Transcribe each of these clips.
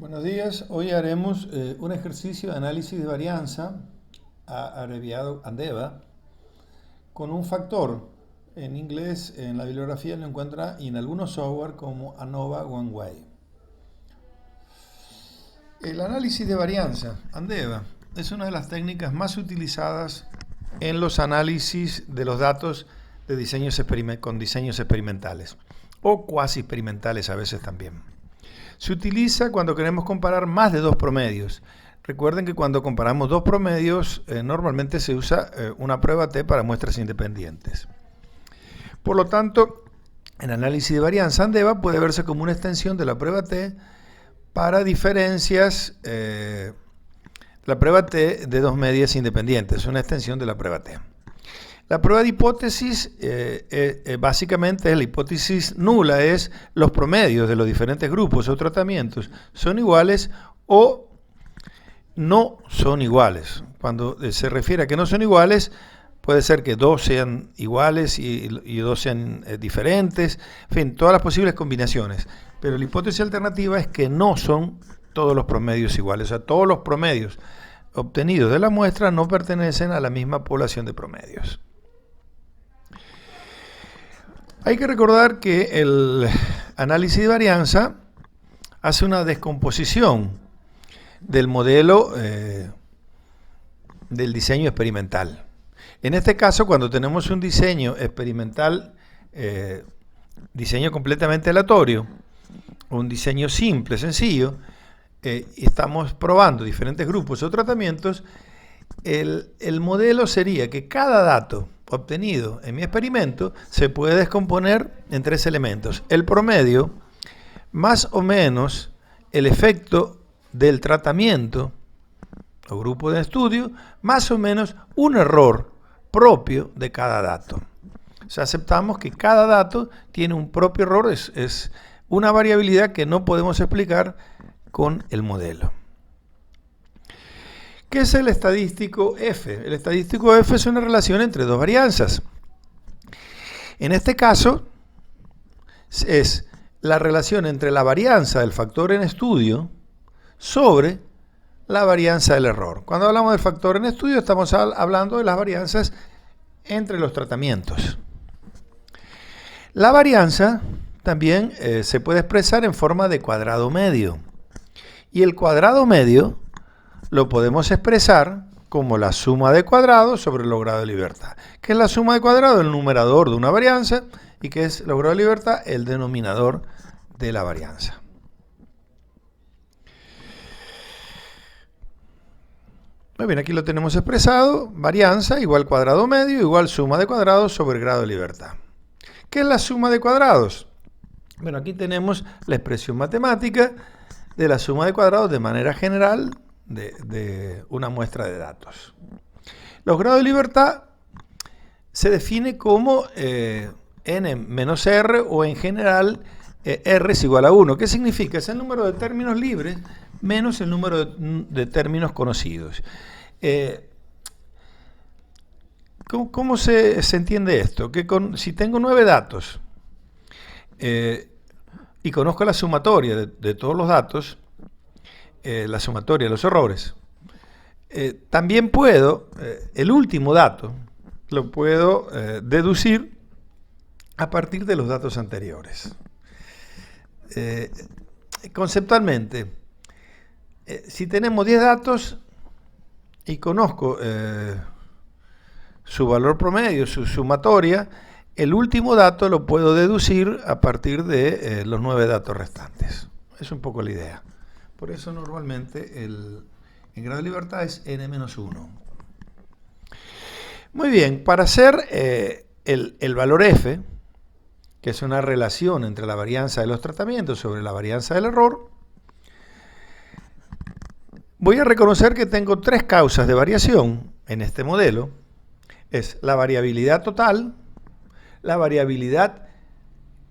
Buenos días, hoy haremos un ejercicio de análisis de varianza, abreviado ANDEVA, con un factor. En inglés, en la bibliografía lo encuentra y en algunos software como ANOVA One Way. El análisis de varianza, ANDEVA, es una de las técnicas más utilizadas en los análisis de los datos de con diseños experimentales o cuasi experimentales a veces también. Se utiliza cuando queremos comparar más de dos promedios. Recuerden que cuando comparamos dos promedios, normalmente se usa una prueba T para muestras independientes. Por lo tanto, el análisis de varianza ANDEVA puede verse como una extensión de la prueba T para diferencias, la prueba T de dos medias independientes, una extensión de la prueba T. La prueba de hipótesis básicamente es la hipótesis nula, es los promedios de los diferentes grupos o tratamientos son iguales o no son iguales. Cuando se refiere a que no son iguales, puede ser que dos sean iguales y dos sean diferentes, en fin, todas las posibles combinaciones. Pero la hipótesis alternativa es que no son todos los promedios iguales, o sea, todos los promedios obtenidos de la muestra no pertenecen a la misma población de promedios. Hay que recordar que el análisis de varianza hace una descomposición del modelo del diseño experimental. En este caso, cuando tenemos un diseño experimental, diseño completamente aleatorio, un diseño simple, sencillo, y estamos probando diferentes grupos o tratamientos, el modelo sería que cada dato obtenido en mi experimento se puede descomponer en tres elementos: el promedio, más o menos el efecto del tratamiento o grupo de estudio, más o menos un error propio de cada dato. O sea, aceptamos que cada dato tiene un propio error, es una variabilidad que no podemos explicar con el modelo. ¿Qué es el estadístico F? El estadístico F es una relación entre dos varianzas. En este caso, es la relación entre la varianza del factor en estudio sobre la varianza del error. Cuando hablamos del factor en estudio, estamos hablando de las varianzas entre los tratamientos. La varianza también se puede expresar en forma de cuadrado medio. Y el cuadrado medio lo podemos expresar como la suma de cuadrados sobre el logrado de libertad. ¿Qué es la suma de cuadrados? El numerador de una varianza. ¿Y qué es el logrado de libertad? El denominador de la varianza. Muy bien, aquí lo tenemos expresado. Varianza igual cuadrado medio igual suma de cuadrados sobre el grado de libertad. ¿Qué es la suma de cuadrados? Bueno, aquí tenemos la expresión matemática de la suma de cuadrados de manera general de una muestra de datos. Los grados de libertad se define como n menos r, o en general r es igual a 1. ¿Qué significa? Es el número de términos libres menos el número de términos conocidos. ¿Cómo se entiende esto? Que si tengo 9 datos y conozco la sumatoria de todos los datos, la sumatoria de los errores, también puedo, el último dato, lo puedo deducir a partir de los datos anteriores. Conceptualmente, si tenemos 10 datos y conozco su valor promedio, su sumatoria, el último dato lo puedo deducir a partir de los 9 datos restantes. Es un poco la idea. Por eso normalmente el grado de libertad es n-1. Muy bien, para hacer el valor f, que es una relación entre la varianza de los tratamientos sobre la varianza del error, voy a reconocer que tengo tres causas de variación en este modelo. Es la variabilidad total, la variabilidad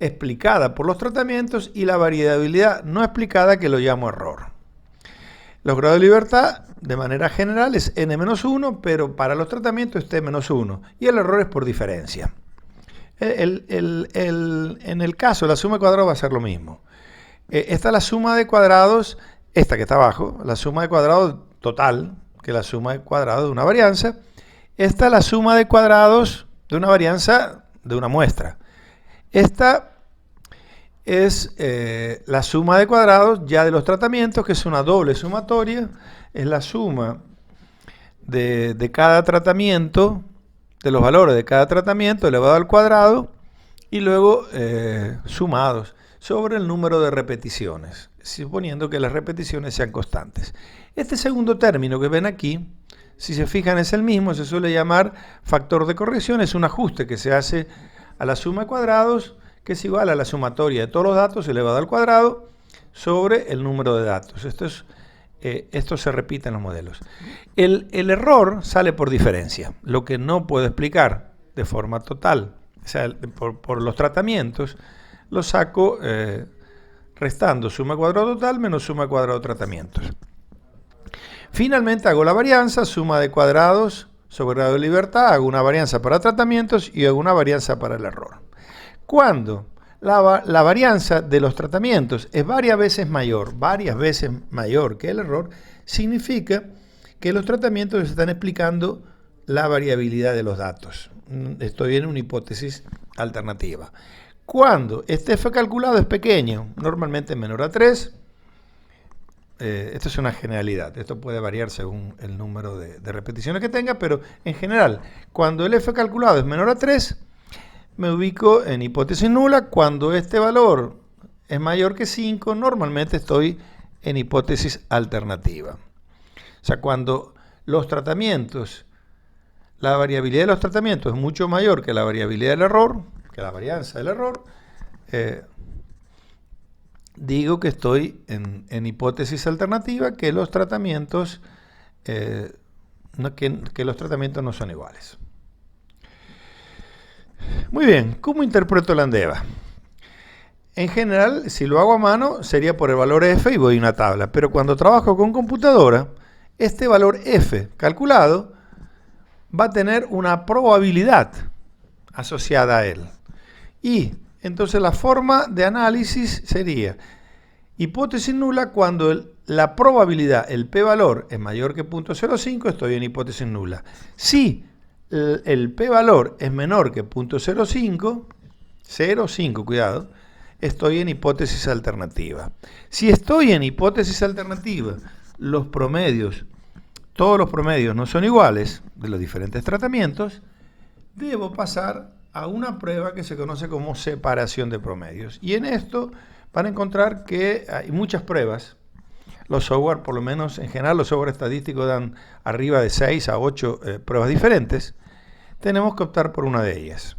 explicada por los tratamientos y la variabilidad no explicada, que lo llamo error. Los grados de libertad de manera general es n-1, pero para los tratamientos es t-1 y el error es por diferencia. En el caso de la suma de cuadrados va a ser lo mismo. Esta es la suma de cuadrados esta que está abajo, la suma de cuadrados total, que es la suma de cuadrados de una varianza. Esta es la suma de cuadrados de una varianza de una muestra. Esta es la suma de cuadrados ya de los tratamientos, que es una doble sumatoria. Es la suma de cada tratamiento, de los valores de cada tratamiento elevado al cuadrado, y luego sumados sobre el número de repeticiones, suponiendo que las repeticiones sean constantes. Este segundo término que ven aquí, si se fijan, es el mismo, se suele llamar factor de corrección, es un ajuste que se hace a la suma de cuadrados, que es igual a la sumatoria de todos los datos elevado al cuadrado sobre el número de datos. Esto se repite en los modelos. El error sale por diferencia, lo que no puedo explicar de forma total, o sea, por los tratamientos, lo saco restando suma cuadrado total menos suma cuadrado de tratamientos. Finalmente hago la varianza, suma de cuadrados sobre grado de libertad, hago una varianza para tratamientos y hago una varianza para el error. Cuando la varianza de los tratamientos es varias veces mayor que el error, significa que los tratamientos están explicando la variabilidad de los datos. Estoy en una hipótesis alternativa. Cuando este f calculado es pequeño, normalmente menor a 3, esto es una generalidad, esto puede variar según el número de repeticiones que tenga, pero en general, cuando el f calculado es menor a 3, me ubico en hipótesis nula. Cuando este valor es mayor que 5, normalmente estoy en hipótesis alternativa. O sea, cuando los tratamientos, la variabilidad de los tratamientos es mucho mayor que la variabilidad del error, que la varianza del error, digo que estoy en hipótesis alternativa, que los tratamientos, que los tratamientos no son iguales. Muy bien, ¿cómo interpreto la ANDEVA? En general, si lo hago a mano, sería por el valor f y voy a una tabla. Pero cuando trabajo con computadora, este valor f calculado va a tener una probabilidad asociada a él. Y entonces la forma de análisis sería hipótesis nula cuando la probabilidad, el p-valor, es mayor que 0.05, estoy en hipótesis nula. Si el p-valor es menor que 0.05, 0.5, cuidado, estoy en hipótesis alternativa. Si estoy en hipótesis alternativa, los promedios, todos los promedios no son iguales de los diferentes tratamientos, debo pasar a una prueba que se conoce como separación de promedios. Y en esto van a encontrar que hay muchas pruebas. Los software, por lo menos en general, los software estadísticos dan arriba de 6 a 8 pruebas diferentes. Tenemos que optar por una de ellas.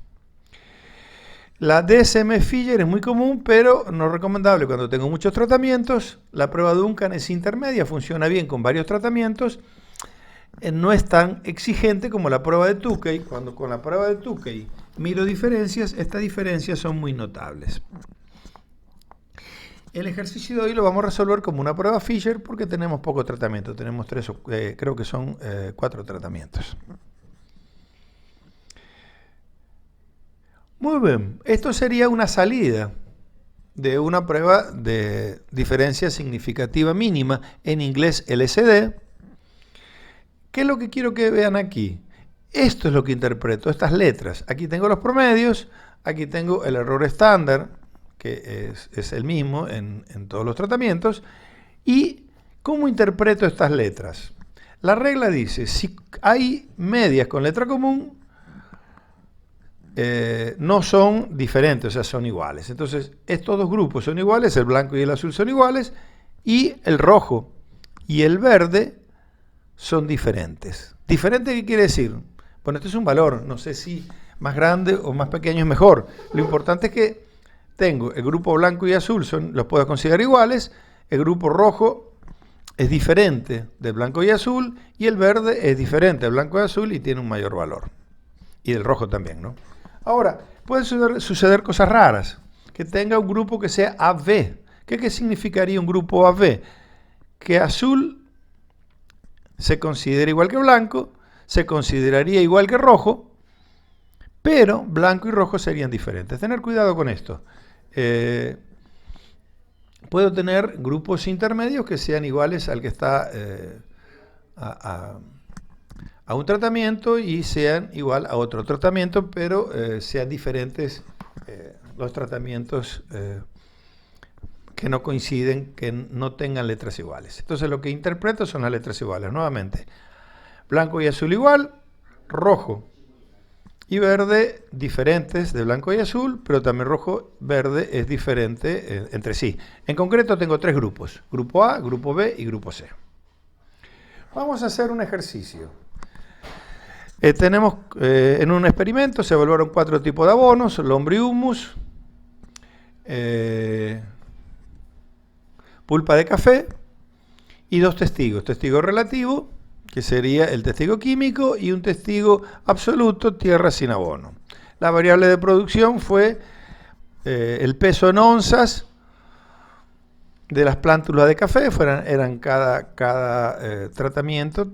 La DSM-Finger es muy común, pero no recomendable cuando tengo muchos tratamientos. La prueba Duncan es intermedia, funciona bien con varios tratamientos. No es tan exigente como la prueba de Tukey. Cuando con la prueba de Tukey miro diferencias, estas diferencias son muy notables. El ejercicio de hoy lo vamos a resolver como una prueba Fisher porque tenemos poco tratamiento. Tenemos creo que son 4 tratamientos. Muy bien, esto sería una salida de una prueba de diferencia significativa mínima, en inglés LSD. ¿Qué es lo que quiero que vean aquí? Esto es lo que interpreto, estas letras. Aquí tengo los promedios, aquí tengo el error estándar, que es el mismo en todos los tratamientos. ¿Y cómo interpreto estas letras? La regla dice, si hay medias con letra común, no son diferentes, o sea, son iguales. Entonces, estos dos grupos son iguales, el blanco y el azul son iguales, y el rojo y el verde son diferentes. ¿Diferente qué quiere decir? Bueno, esto es un valor, no sé si más grande o más pequeño es mejor. Lo importante es que tengo el grupo blanco y azul, los puedo considerar iguales, el grupo rojo es diferente del blanco y azul, y el verde es diferente del blanco y azul y tiene un mayor valor. Y del rojo también, ¿no? Ahora, pueden suceder cosas raras, que tenga un grupo que sea AB. ¿Qué significaría un grupo AB? Que azul se considera igual que blanco, se consideraría igual que rojo, pero blanco y rojo serían diferentes. Tener cuidado con esto. puedo tener grupos intermedios que sean iguales al que está a un tratamiento y sean igual a otro tratamiento, pero sean diferentes los tratamientos que no coinciden, que no tengan letras iguales. Entonces lo que interpreto son las letras iguales. Nuevamente, blanco y azul igual, rojo y verde diferentes de blanco y azul, pero también rojo, verde es diferente entre sí. En concreto tengo tres grupos, grupo A, grupo B y grupo C. Vamos a hacer un ejercicio. Tenemos en un experimento se evaluaron 4 tipos de abonos, lombrihumus, pulpa de café y 2 testigos, testigo relativo, que sería el testigo químico, y un testigo absoluto, tierra sin abono. La variable de producción fue el peso en onzas de las plántulas de café, eran cada tratamiento,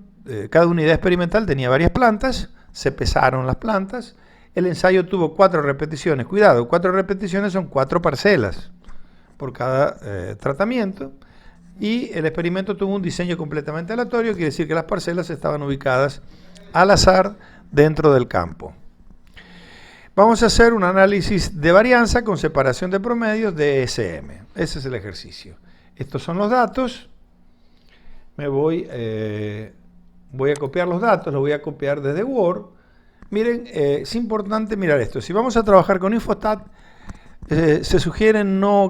cada unidad experimental tenía varias plantas, se pesaron las plantas, el ensayo tuvo 4 repeticiones, cuidado, 4 repeticiones son 4 parcelas por cada tratamiento, y el experimento tuvo un diseño completamente aleatorio, quiere decir que las parcelas estaban ubicadas al azar dentro del campo. Vamos a hacer un análisis de varianza con separación de promedios de ESM. Ese es el ejercicio. Estos son los datos. Voy a copiar los datos, los voy a copiar desde Word. Miren, es importante mirar esto. Si vamos a trabajar con Infostat, se sugiere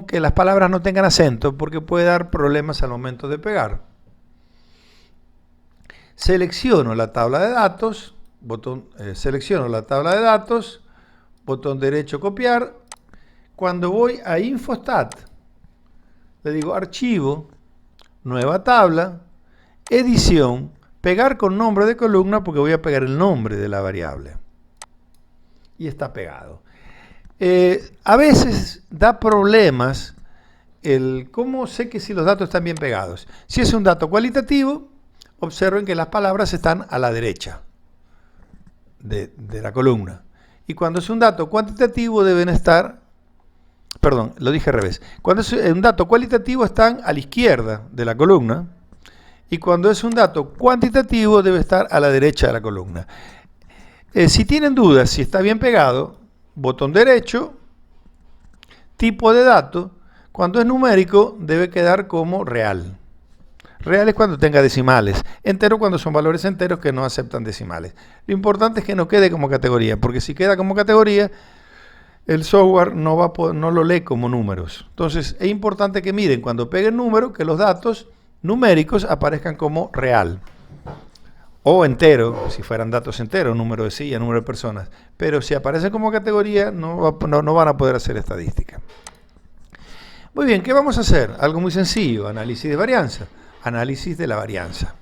que las palabras no tengan acento porque puede dar problemas al momento de pegar. Selecciono la tabla de datos, selecciono la tabla de datos, botón derecho copiar. Cuando voy a Infostat, le digo archivo, nueva tabla, edición, pegar con nombre de columna porque voy a pegar el nombre de la variable. Y está pegado. A veces da problemas cómo sé que si los datos están bien pegados. Si es un dato cualitativo, observen que las palabras están a la derecha de la columna. Y cuando es un dato cuantitativo deben estar, perdón, lo dije al revés. Cuando es un dato cualitativo están a la izquierda de la columna. Y cuando es un dato cuantitativo debe estar a la derecha de la columna. Si tienen dudas si está bien pegado, botón derecho, tipo de dato, cuando es numérico debe quedar como real. Real es cuando tenga decimales, entero cuando son valores enteros que no aceptan decimales. Lo importante es que no quede como categoría, porque si queda como categoría, el software no lo lee como números. Entonces es importante que miren cuando peguen número que los datos numéricos aparezcan como real. O entero, si fueran datos enteros, número de sillas, número de personas. Pero si aparece como categoría, no van a poder hacer estadística. Muy bien, ¿qué vamos a hacer? Algo muy sencillo, análisis de varianza. Análisis de la varianza.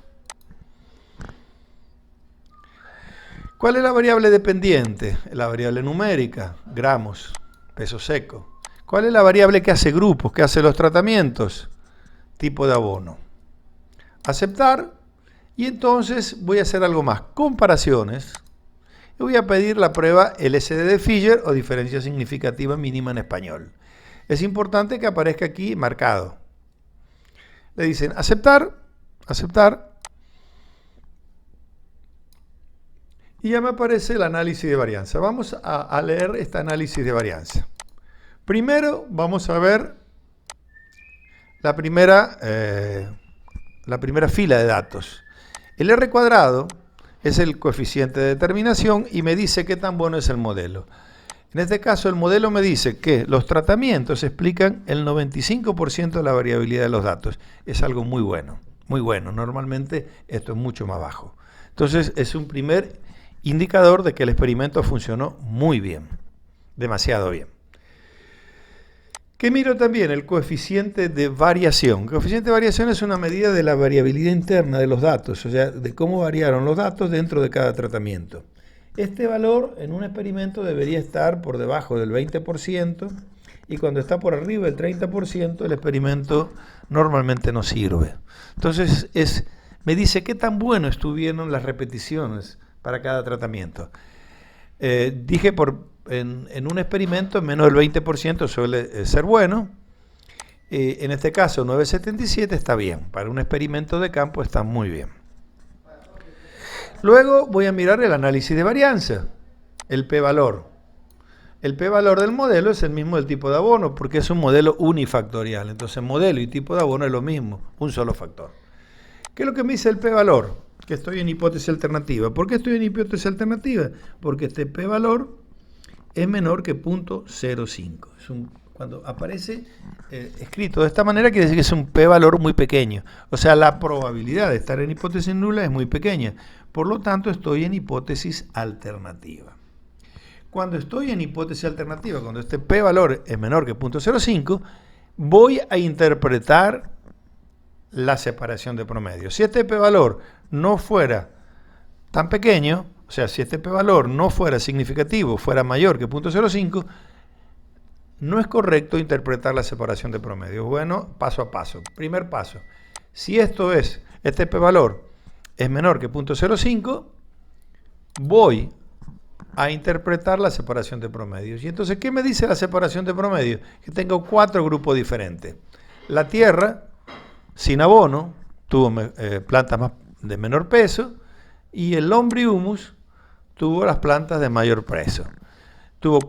¿Cuál es la variable dependiente? La variable numérica, gramos, peso seco. ¿Cuál es la variable que hace grupos, que hace los tratamientos? Tipo de abono. Aceptar. Y entonces voy a hacer algo más, comparaciones, y voy a pedir la prueba LSD de Fisher o diferencia significativa mínima en español. Es importante que aparezca aquí marcado. Le dicen aceptar, aceptar, y ya me aparece el análisis de varianza. Vamos a leer este análisis de varianza. Primero vamos a ver la primera fila de datos. El R cuadrado es el coeficiente de determinación y me dice qué tan bueno es el modelo. En este caso el modelo me dice que los tratamientos explican el 95% de la variabilidad de los datos. Es algo muy bueno, muy bueno. Normalmente esto es mucho más bajo. Entonces es un primer indicador de que el experimento funcionó muy bien, demasiado bien. ¿Qué miro también? El coeficiente de variación. El coeficiente de variación es una medida de la variabilidad interna de los datos, o sea, de cómo variaron los datos dentro de cada tratamiento. Este valor en un experimento debería estar por debajo del 20% y cuando está por arriba del 30% el experimento normalmente no sirve. Entonces me dice qué tan bueno estuvieron las repeticiones para cada tratamiento. Dije en un experimento menos del 20% suele ser bueno. En este caso 9,77 está bien. Para un experimento de campo está muy bien. Luego voy a mirar el análisis de varianza, el p-valor. El p-valor del modelo es el mismo del tipo de abono porque es un modelo unifactorial. Entonces modelo y tipo de abono es lo mismo, un solo factor. ¿Qué es lo que me dice el p-valor? Que estoy en hipótesis alternativa. ¿Por qué estoy en hipótesis alternativa? Porque este p-valor es menor que 0.05. Cuando aparece escrito de esta manera, quiere decir que es un p-valor muy pequeño. O sea, la probabilidad de estar en hipótesis nula es muy pequeña. Por lo tanto, estoy en hipótesis alternativa. Cuando estoy en hipótesis alternativa, cuando este p-valor es menor que 0.05, voy a interpretar la separación de promedio. Si este p-valor no fuera tan pequeño, o sea, si este p-valor no fuera significativo, fuera mayor que 0.05, no es correcto interpretar la separación de promedio. Bueno, paso a paso. Primer paso. Si este p-valor es menor que 0.05, voy a interpretar la separación de promedios. Y entonces, ¿qué me dice la separación de promedios? Que tengo 4 grupos diferentes. La tierra, sin abono, tuvo plantas de menor peso, y el lombrihumus tuvo las plantas de mayor peso.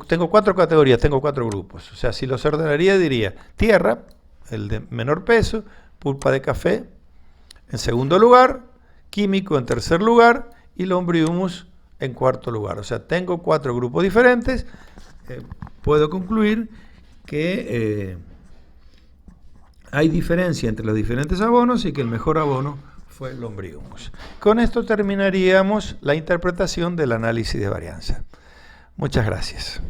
Tengo 4 categorías, tengo 4 grupos. O sea, si los ordenaría, diría tierra, el de menor peso, pulpa de café en segundo lugar, químico en tercer lugar y lombrihumus en cuarto lugar. O sea, tengo 4 grupos diferentes. Puedo concluir que hay diferencia entre los diferentes abonos y que el mejor abono fue el lombrihumus. Con esto terminaríamos la interpretación del análisis de varianza. Muchas gracias.